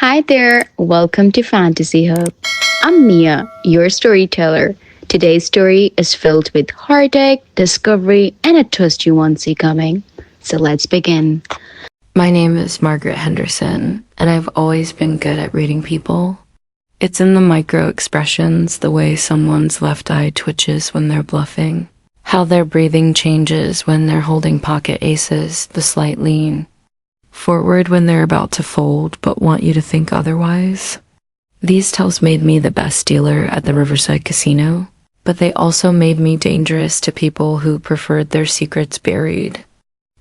Hi there, welcome to Fantasy Hub. I'm Mia, your storyteller. Today's story is filled with heartache, discovery, and a twist you won't see coming. So let's begin. My name is Margaret Henderson, and I've always been good at reading people. It's in the micro expressions, the way someone's left eye twitches when they're bluffing, how their breathing changes when they're holding pocket aces, the slight lean forward when they're about to fold but want you to think otherwise. These tells made me the best dealer at the Riverside Casino, but they also made me dangerous to people who preferred their secrets buried.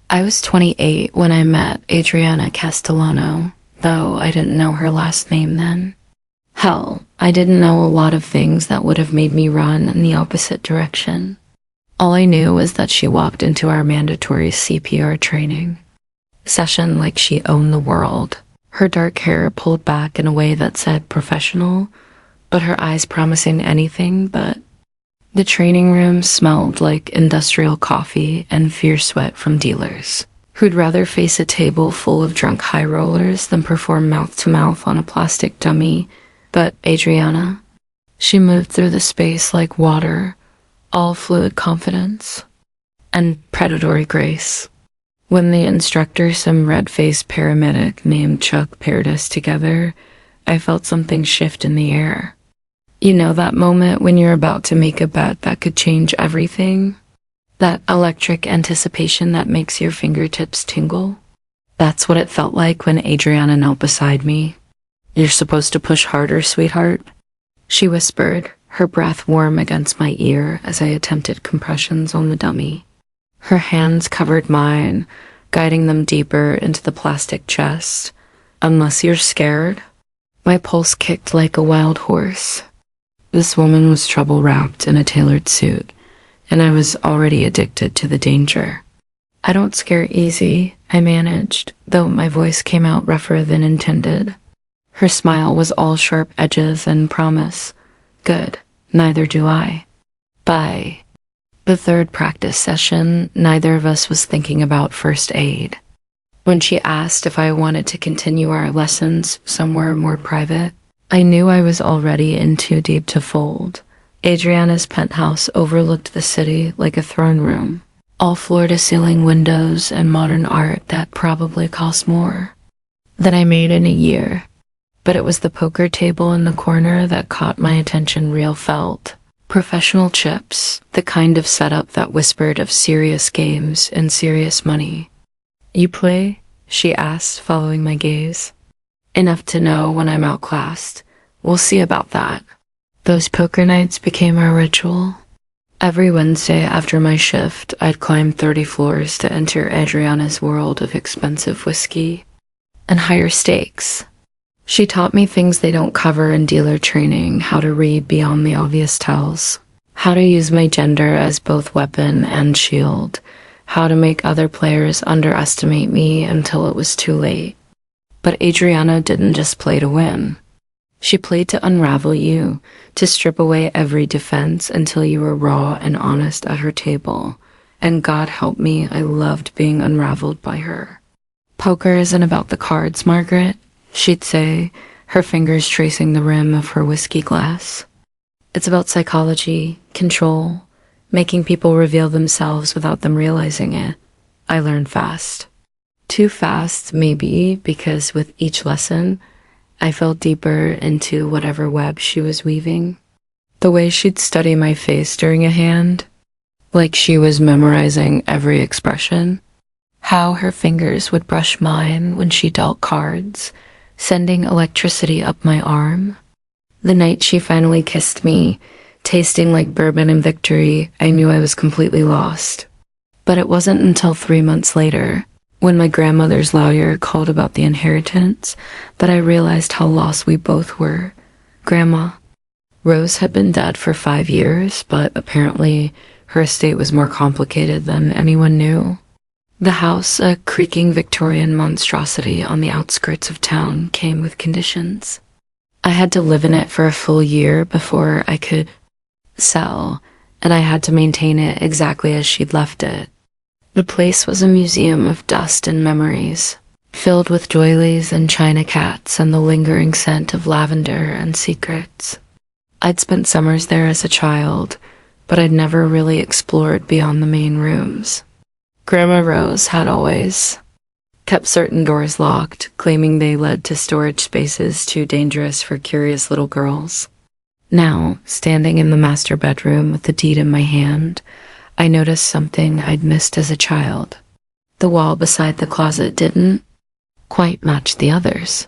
I was 28 when I met Adriana Castellano, though I didn't know her last name then. Hell, I didn't know a lot of things that would have made me run in the opposite direction. All I knew was that she walked into our mandatory CPR training session like she owned the world. Her dark hair pulled back in a way that said professional, but her eyes promising anything but. The training room smelled like industrial coffee and fierce sweat from dealers who'd rather face a table full of drunk high rollers than perform mouth-to-mouth on a plastic dummy. But Adriana, she moved through the space like water, all fluid confidence and predatory grace. When the instructor, some red-faced paramedic named Chuck, paired us together, I felt something shift in the air. You know that moment when you're about to make a bet that could change everything? That electric anticipation that makes your fingertips tingle? That's what it felt like when Adriana knelt beside me. "You're supposed to push harder, sweetheart," she whispered, her breath warm against my ear as I attempted compressions on the dummy. Her hands covered mine, guiding them deeper into the plastic chest. "Unless you're scared." My pulse kicked like a wild horse. This woman was trouble-wrapped in a tailored suit, and I was already addicted to the danger. "I don't scare easy," I managed, though my voice came out rougher than intended. Her smile was all sharp edges and promise. "Good, neither do I." Bye. The third practice session, neither of us was thinking about first aid. When she asked if I wanted to continue our lessons somewhere more private, I knew I was already in too deep to fold. Adriana's penthouse overlooked the city like a throne room, all floor-to-ceiling windows and modern art that probably cost more than I made in a year. But it was the poker table in the corner that caught my attention real felt. Professional chips, the kind of setup that whispered of serious games and serious money. "You play?" she asked, following my gaze. "Enough to know when I'm outclassed. We'll see about that." Those poker nights became our ritual. Every Wednesday after my shift, I'd climb 30 floors to enter Adriana's world of expensive whiskey and higher stakes. She taught me things they don't cover in dealer training: how to read beyond the obvious tells, how to use my gender as both weapon and shield, how to make other players underestimate me until it was too late. But Adriana didn't just play to win. She played to unravel you, to strip away every defense until you were raw and honest at her table. And God help me, I loved being unraveled by her. "Poker isn't about the cards, Margaret," she'd say, her fingers tracing the rim of her whiskey glass. "It's about psychology, control, making people reveal themselves without them realizing it." I learned fast. Too fast, maybe, because with each lesson, I fell deeper into whatever web she was weaving. The way she'd study my face during a hand, like she was memorizing every expression. How her fingers would brush mine when she dealt cards, sending electricity up my arm. The night she finally kissed me, tasting like bourbon and victory, I knew I was completely lost. But it wasn't until 3 months later, when my grandmother's lawyer called about the inheritance, that I realized how lost we both were. Grandma Rose had been dead for 5 years, but apparently her estate was more complicated than anyone knew. The house, a creaking Victorian monstrosity on the outskirts of town, came with conditions. I had to live in it for a full year before I could sell, and I had to maintain it exactly as she'd left it. The place was a museum of dust and memories. filled with doilies and china cats and the lingering scent of lavender and secrets. I'd spent summers there as a child, but I'd never really explored beyond the main rooms. Grandma Rose had always kept certain doors locked, claiming they led to storage spaces too dangerous for curious little girls. Now, standing in the master bedroom with the deed in my hand, I noticed something I'd missed as a child. The wall beside the closet didn't quite match the others.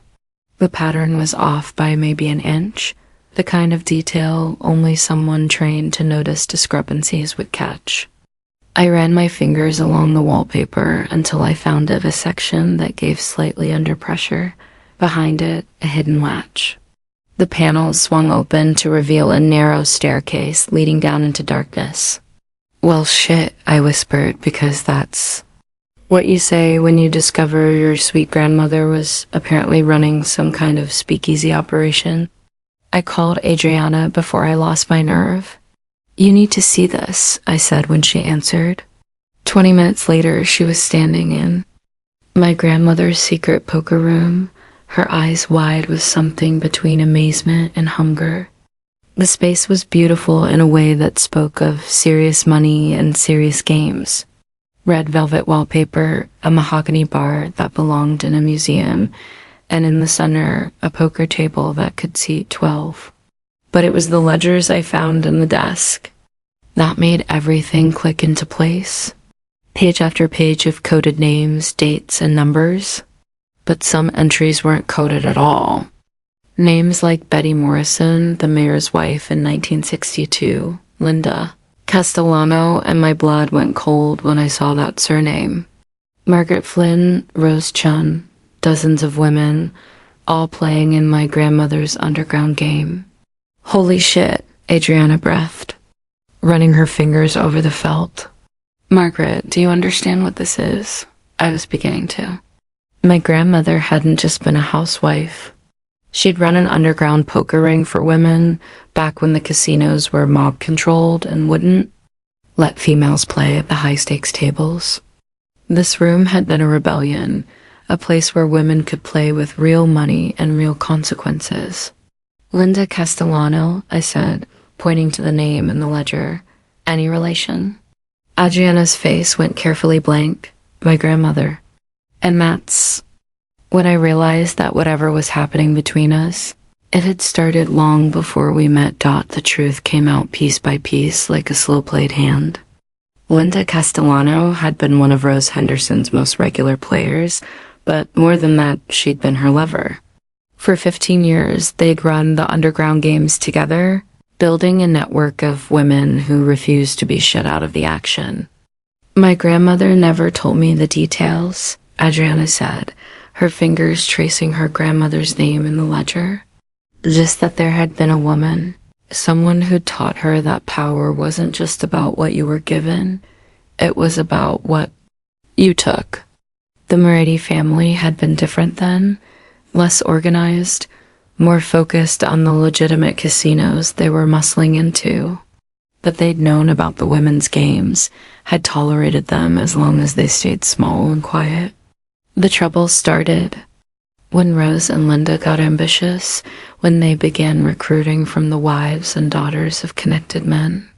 The pattern was off by maybe an inch, the kind of detail only someone trained to notice discrepancies would catch. I ran my fingers along the wallpaper until I found it a section that gave slightly under pressure. Behind it, a hidden latch. The panels swung open to reveal a narrow staircase leading down into darkness. "Well, shit," I whispered, because that's what you say when you discover your sweet grandmother was apparently running some kind of speakeasy operation. I called Adriana before I lost my nerve. "You need to see this," I said when she answered. 20 minutes later, she was standing in my grandmother's secret poker room, her eyes wide with something between amazement and hunger. The space was beautiful in a way that spoke of serious money and serious games. Red velvet wallpaper, a mahogany bar that belonged in a museum, and in the center, a poker table that could seat 12. But it was the ledgers I found in the desk that made everything click into place. Page after page of coded names, dates, and numbers. But some entries weren't coded at all. Names like Betty Morrison, the mayor's wife in 1962, Linda Castellano, and my blood went cold when I saw that surname. Margaret Flynn, Rose Chun, dozens of women, all playing in my grandmother's underground game. "Holy shit," Adriana breathed, running her fingers over the felt. "Margaret, do you understand what this is?" I was beginning to. My grandmother hadn't just been a housewife. She'd run an underground poker ring for women back when the casinos were mob-controlled and wouldn't let females play at the high-stakes tables. This room had been a rebellion, a place where women could play with real money and real consequences. "Linda Castellano," I said, pointing to the name in the ledger. "Any relation?" Adriana's face went carefully blank. "My grandmother." And that's when I realized that whatever was happening between us, it had started long before we met. The truth came out piece by piece like a slow-played hand. Linda Castellano had been one of Rose Henderson's most regular players, but more than that, she'd been her lover. For 15 years, they'd run the underground games together, building a network of women who refused to be shut out of the action. "My grandmother never told me the details," Adriana said, her fingers tracing her grandmother's name in the ledger. "Just that there had been a woman, someone who taught her that power wasn't just about what you were given, it was about what you took." The Moretti family had been different then, less organized, more focused on the legitimate casinos they were muscling into. But they'd known about the women's games, had tolerated them as long as they stayed small and quiet. The trouble started when Rose and Linda got ambitious, when they began recruiting from the wives and daughters of connected men.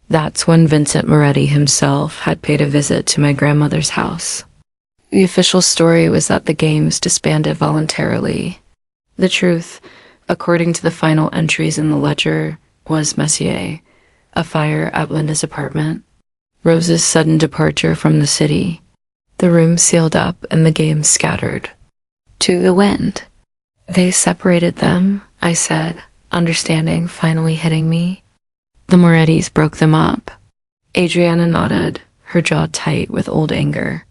That's when Vincent Moretti himself had paid a visit to my grandmother's house. The official story was that the games disbanded voluntarily. The truth, according to the final entries in the ledger, was Messier, a fire at Linda's apartment, Rose's sudden departure from the city, the room sealed up and the games scattered to the wind. "They separated them," I said, understanding finally hitting me. "The Morettis broke them up." Adriana nodded, her jaw tight with old anger.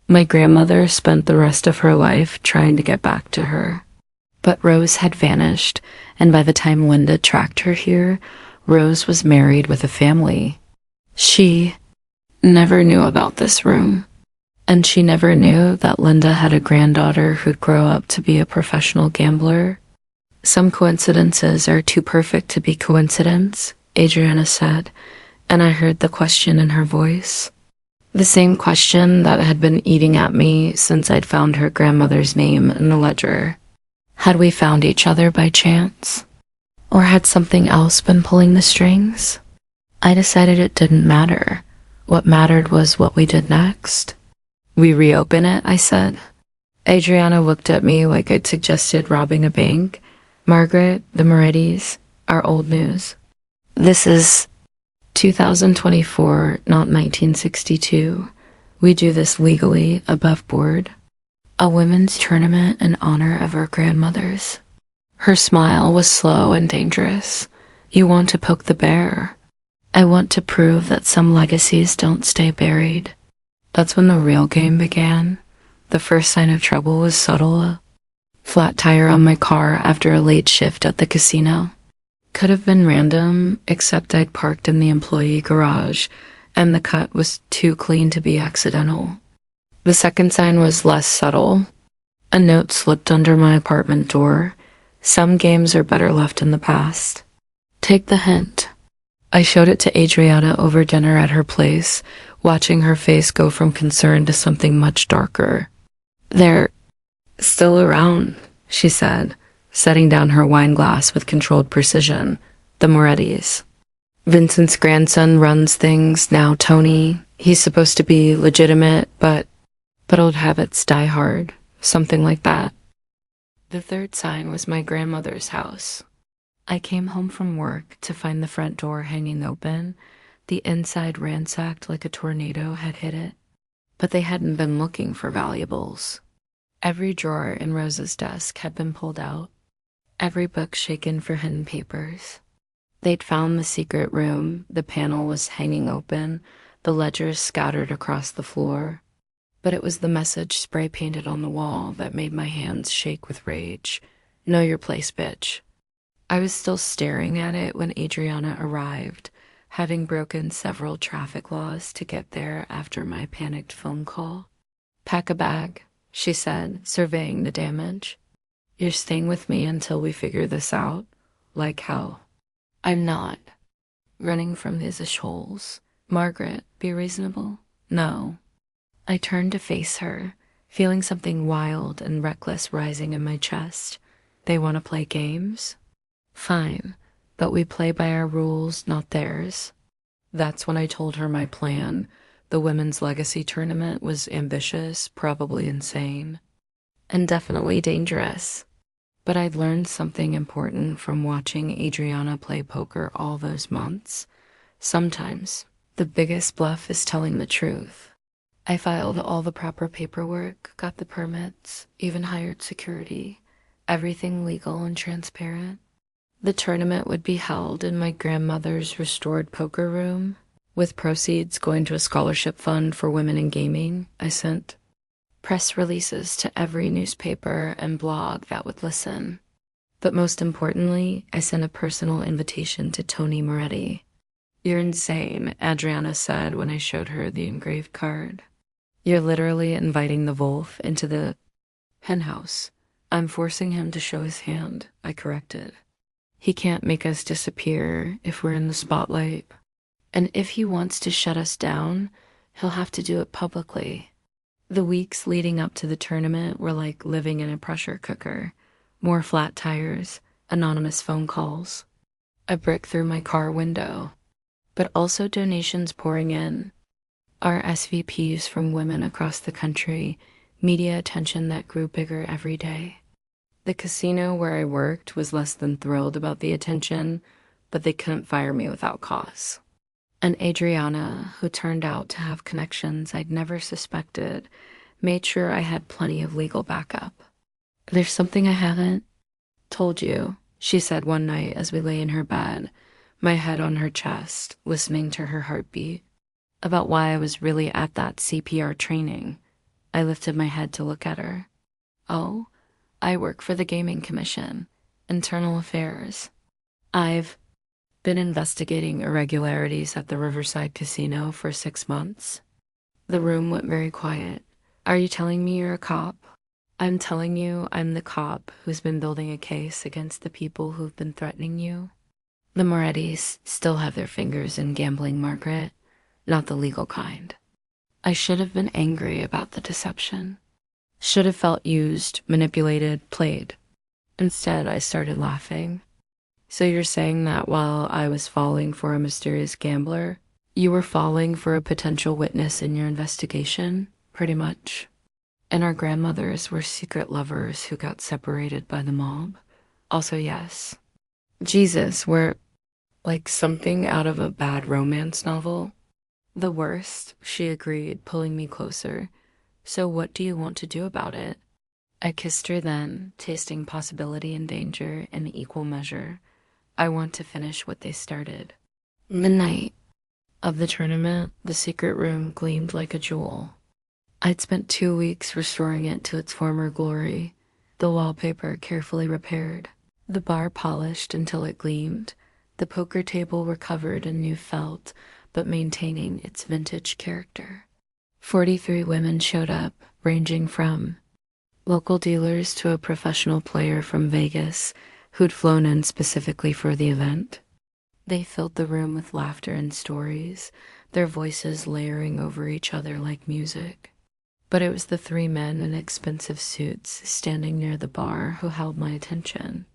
"My grandmother spent the rest of her life trying to get back to her. But Rose had vanished, and by the time Linda tracked her here, Rose was married with a family. She never knew about this room. And she never knew that Linda had a granddaughter who'd grow up to be a professional gambler. Some coincidences are too perfect to be coincidence, Adriana said, and I heard the question in her voice. The same question that had been eating at me since I'd found her grandmother's name in the ledger. Had we found each other by chance? Or had something else been pulling the strings? I decided it didn't matter. What mattered was what we did next. We reopen it, I said. Adriana looked at me like I'd suggested robbing a bank. Margaret, the Morettis, our old news. This is 2024, not 1962. We do this legally, above board. A women's tournament in honor of our grandmothers. Her smile was slow and dangerous. You want to poke the bear. I want to prove that some legacies don't stay buried. That's when the real game began. The first sign of trouble was subtle. A flat tire on my car after a late shift at the casino. Could have been random, except I'd parked in the employee garage, and the cut was too clean to be accidental. The second sign was less subtle. A note slipped under my apartment door. Some games are better left in the past. Take the hint. I showed it to Adriana over dinner at her place, watching her face go from concern to something much darker. They're still around, she said, setting down her wine glass with controlled precision. The Morettis. Vincent's grandson runs things now, Tony. He's supposed to be legitimate, but old habits die hard. Something like that. The third sign was my grandmother's house. I came home from work to find the front door hanging open, the inside ransacked like a tornado had hit it. But they hadn't been looking for valuables. Every drawer in Rosa's desk had been pulled out, every book shaken for hidden papers. They'd found the secret room, the panel was hanging open, the ledgers scattered across the floor. But it was the message spray-painted on the wall that made my hands shake with rage. Know your place, bitch. I was still staring at it when Adriana arrived, having broken several traffic laws to get there after my panicked phone call. Pack a bag, she said, surveying the damage. You're staying with me until we figure this out. Like how? I'm not. Running from these shoals. Margaret, be reasonable? No. I turned to face her, feeling something wild and reckless rising in my chest. They want to play games? Fine, but we play by our rules, not theirs. That's when I told her my plan. The women's legacy tournament was ambitious, probably insane, and definitely dangerous. But I'd learned something important from watching Adriana play poker all those months. Sometimes, the biggest bluff is telling the truth. I filed all the proper paperwork, got the permits, even hired security. Everything legal and transparent. The tournament would be held in my grandmother's restored poker room, with proceeds going to a scholarship fund for women in gaming. I sent press releases to every newspaper and blog that would listen. But most importantly, I sent a personal invitation to Tony Moretti. You're insane, Adriana said when I showed her the engraved card. You're literally inviting the wolf into the henhouse. I'm forcing him to show his hand, I corrected. He can't make us disappear if we're in the spotlight. And if he wants to shut us down, he'll have to do it publicly. The weeks leading up to the tournament were like living in a pressure cooker. More flat tires, anonymous phone calls, a brick through my car window, but also donations pouring in. Our SVPs from women across the country, media attention that grew bigger every day. The casino where I worked was less than thrilled about the attention, but they couldn't fire me without cause. And Adriana, who turned out to have connections I'd never suspected, made sure I had plenty of legal backup. There's something I haven't told you, she said one night as we lay in her bed, my head on her chest, listening to her heartbeat. About why I was really at that CPR training. I lifted my head to look at her. Oh, I work for the Gaming Commission, Internal Affairs. I've been investigating irregularities at the Riverside Casino for 6 months. The room went very quiet. Are you telling me you're a cop? I'm telling you I'm the cop who's been building a case against the people who've been threatening you. The Morettis still have their fingers in gambling, Margaret. Not the legal kind. I should have been angry about the deception. Should have felt used, manipulated, played. Instead, I started laughing. So you're saying that while I was falling for a mysterious gambler, you were falling for a potential witness in your investigation? Pretty much. And our grandmothers were secret lovers who got separated by the mob? Also, yes. Jesus, we're like something out of a bad romance novel. The worst, she agreed, pulling me closer. So what do you want to do about it? I kissed her then, tasting possibility and danger in equal measure. I want to finish what they started. The night of the tournament, the secret room gleamed like a jewel. I'd spent 2 weeks restoring it to its former glory, the wallpaper carefully repaired, the bar polished until it gleamed, the poker table recovered in new felt, but maintaining its vintage character. 43 women showed up, ranging from local dealers to a professional player from Vegas who'd flown in specifically for the event. They filled the room with laughter and stories, their voices layering over each other like music. But it was the 3 men in expensive suits standing near the bar who held my attention.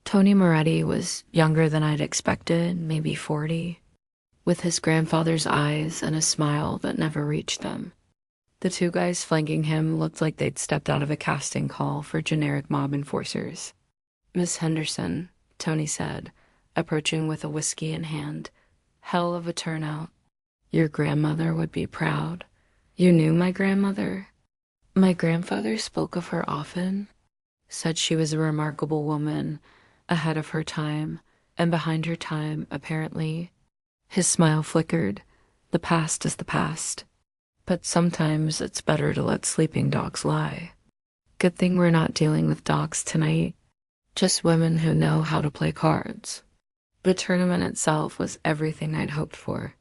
Tony Moretti was younger than I'd expected, maybe 40, with his grandfather's eyes and a smile that never reached them. The 2 guys flanking him looked like they'd stepped out of a casting call for generic mob enforcers. Miss Henderson, Tony said, approaching with a whiskey in hand. Hell of a turnout. Your grandmother would be proud. You knew my grandmother? My grandfather spoke of her often, said she was a remarkable woman, ahead of her time, and behind her time, apparently. His smile flickered. The past is the past. But sometimes it's better to let sleeping dogs lie. Good thing we're not dealing with dogs tonight. Just women who know how to play cards. The tournament itself was everything I'd hoped for.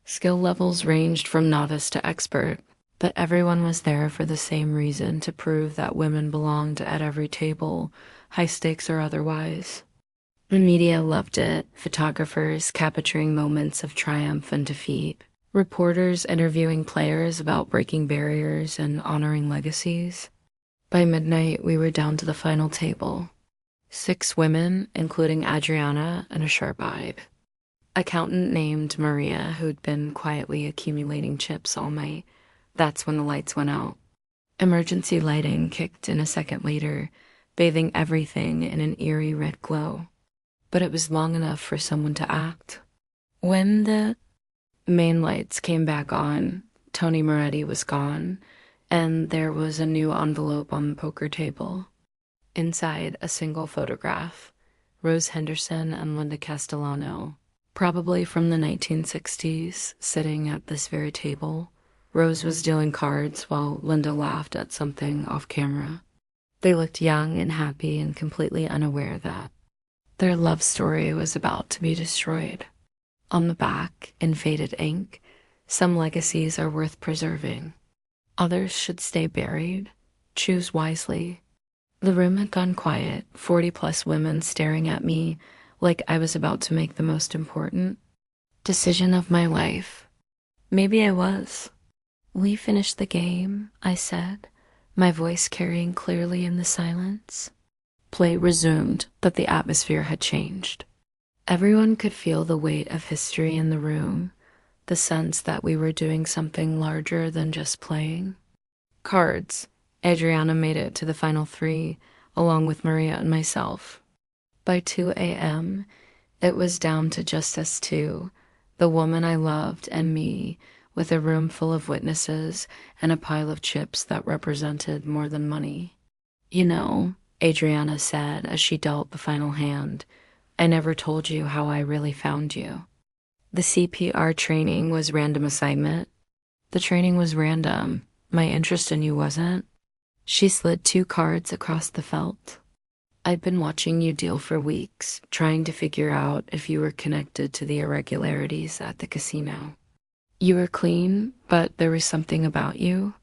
Skill levels ranged from novice to expert, but everyone was there for the same reason, to prove that women belonged at every table, high stakes or otherwise. The media loved it, photographers capturing moments of triumph and defeat, reporters interviewing players about breaking barriers and honoring legacies. By midnight, we were down to the final table. 6 women, including Adriana and a sharp-eyed accountant named Maria, who'd been quietly accumulating chips all night. That's when the lights went out. Emergency lighting kicked in a second later, bathing everything in an eerie red glow. But it was long enough for someone to act. When the main lights came back on, Tony Moretti was gone, and there was a new envelope on the poker table. Inside, a single photograph. Rose Henderson and Linda Castellano, probably from the 1960s, sitting at this very table. Rose was dealing cards while Linda laughed at something off camera. They looked young and happy and completely unaware that their love story was about to be destroyed. On the back, in faded ink, some legacies are worth preserving. Others should stay buried. Choose wisely. The room had gone quiet, 40-plus women staring at me like I was about to make the most important decision of my life. Maybe I was. We finished the game, I said, my voice carrying clearly in the silence. Play resumed, but the atmosphere had changed. Everyone could feel the weight of history in the room, the sense that we were doing something larger than just playing. Cards. Adriana made it to the final 3, along with Maria and myself. By 2 a.m., it was down to just us 2, the woman I loved and me, with a room full of witnesses and a pile of chips that represented more than money. You know, Adriana said as she dealt the final hand, I never told you how I really found you. The CPR training was random assignment. The training was random. My interest in you wasn't. She slid 2 cards across the felt. I'd been watching you deal for weeks, trying to figure out if you were connected to the irregularities at the casino. You were clean, but there was something about you.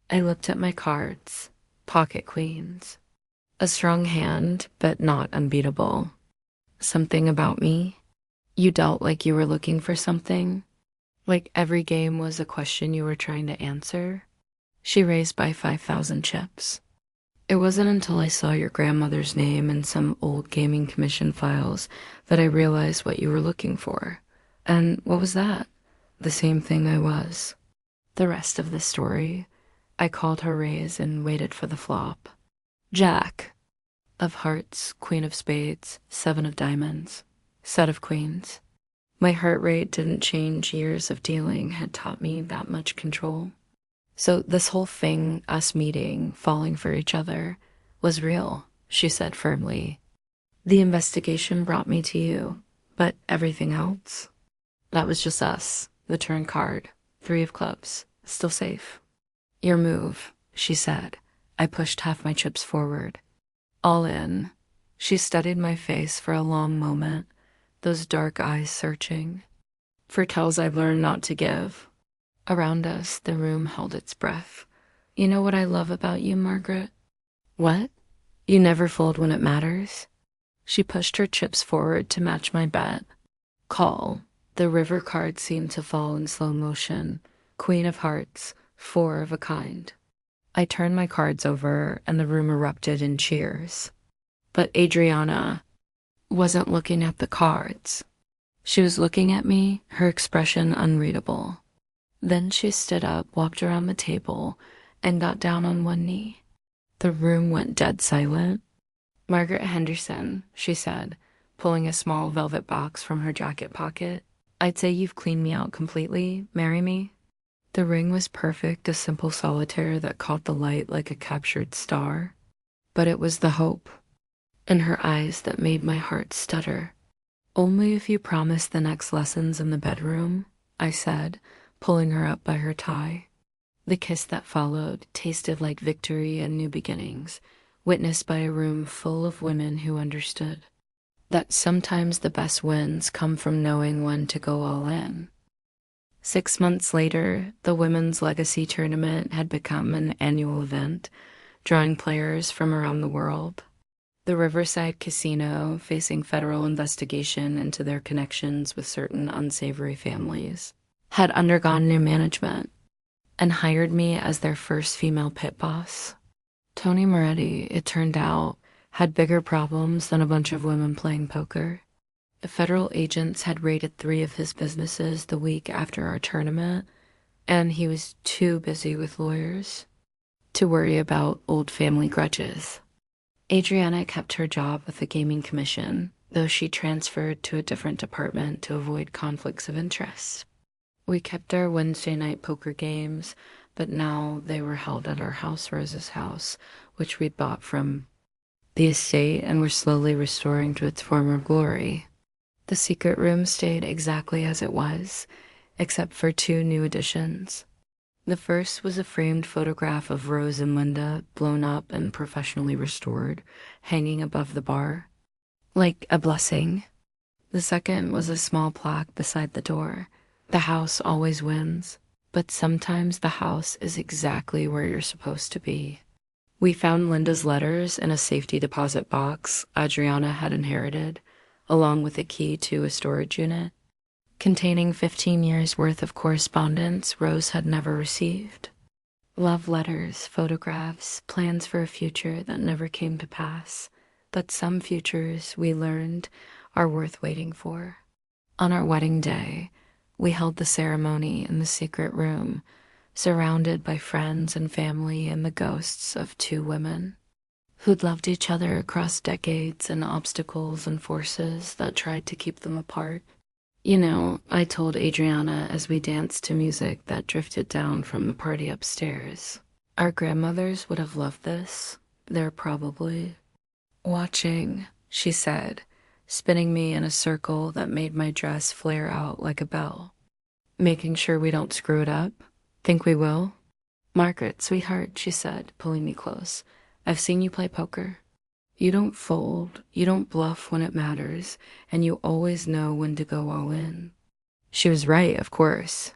I looked at my cards. Pocket queens. A strong hand, but not unbeatable. Something about me. You dealt like you were looking for something. Like every game was a question you were trying to answer. She raised by 5,000 chips. It wasn't until I saw your grandmother's name in some old gaming commission files that I realized what you were looking for. And what was that? The same thing I was. The rest of the story, I called her raise and waited for the flop. Jack of hearts, queen of spades, seven of diamonds, set of queens. My heart rate didn't change. Years of dealing had taught me that much control. So this whole thing, us meeting, falling for each other, was real, she said firmly. The investigation brought me to you, but everything else? That was just us, the turn card, three of clubs, still safe. Your move, she said. I pushed half my chips forward. All in. She studied my face for a long moment, those dark eyes searching. For tells I've learned not to give. Around us, the room held its breath. You know what I love about you, Margaret? What? You never fold when it matters? She pushed her chips forward to match my bet. Call. The river card seemed to fall in slow motion. Queen of hearts, four of a kind. I turned my cards over and the room erupted in cheers. But Adriana wasn't looking at the cards. She was looking at me, her expression unreadable. Then she stood up, walked around the table, and got down on one knee. The room went dead silent. Margaret Henderson, she said, pulling a small velvet box from her jacket pocket. I'd say you've cleaned me out completely. Marry me? The ring was perfect, a simple solitaire that caught the light like a captured star. But it was the hope in her eyes that made my heart stutter. Only if you promise the next lessons in the bedroom, I said, pulling her up by her tie. The kiss that followed tasted like victory and new beginnings, witnessed by a room full of women who understood that sometimes the best wins come from knowing when to go all in. 6 months later, the Women's Legacy Tournament had become an annual event, drawing players from around the world. The Riverside Casino, facing federal investigation into their connections with certain unsavory families, had undergone new management and hired me as their first female pit boss. Tony Moretti, it turned out, had bigger problems than a bunch of women playing poker. The federal agents had raided 3 of his businesses the week after our tournament, and he was too busy with lawyers to worry about old family grudges. Adriana kept her job with the gaming commission, though she transferred to a different department to avoid conflicts of interest. We kept our Wednesday night poker games, but now they were held at our house, Rose's house, which we'd bought from the estate and were slowly restoring to its former glory. The secret room stayed exactly as it was, except for 2 new additions. The first was a framed photograph of Rose and Linda, blown up and professionally restored, hanging above the bar, like a blessing. The second was a small plaque beside the door. The house always wins, but sometimes the house is exactly where you're supposed to be. We found Linda's letters in a safety deposit box Adriana had inherited, along with a key to a storage unit containing 15 years' worth of correspondence Rose had never received. Love letters, photographs, plans for a future that never came to pass. But some futures, we learned, are worth waiting for. On our wedding day, we held the ceremony in the secret room, surrounded by friends and family and the ghosts of 2 women who'd loved each other across decades and obstacles and forces that tried to keep them apart. You know, I told Adriana as we danced to music that drifted down from the party upstairs. Our grandmothers would have loved this. They're probably watching, she said, spinning me in a circle that made my dress flare out like a bell. Making sure we don't screw it up. Think we will? Margaret, sweetheart, she said, pulling me close. I've seen you play poker. You don't fold, you don't bluff when it matters, and you always know when to go all in. She was right, of course.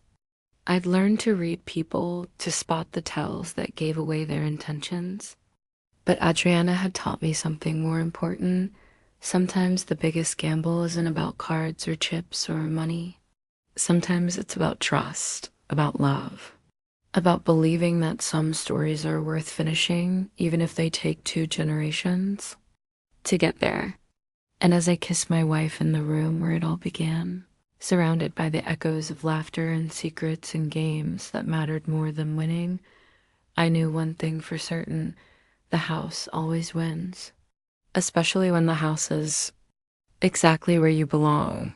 I'd learned to read people, to spot the tells that gave away their intentions. But Adriana had taught me something more important. Sometimes the biggest gamble isn't about cards or chips or money. Sometimes it's about trust, about love, about believing that some stories are worth finishing, even if they take 2 generations to get there. And as I kissed my wife in the room where it all began, surrounded by the echoes of laughter and secrets and games that mattered more than winning, I knew one thing for certain: the house always wins. Especially when the house is exactly where you belong,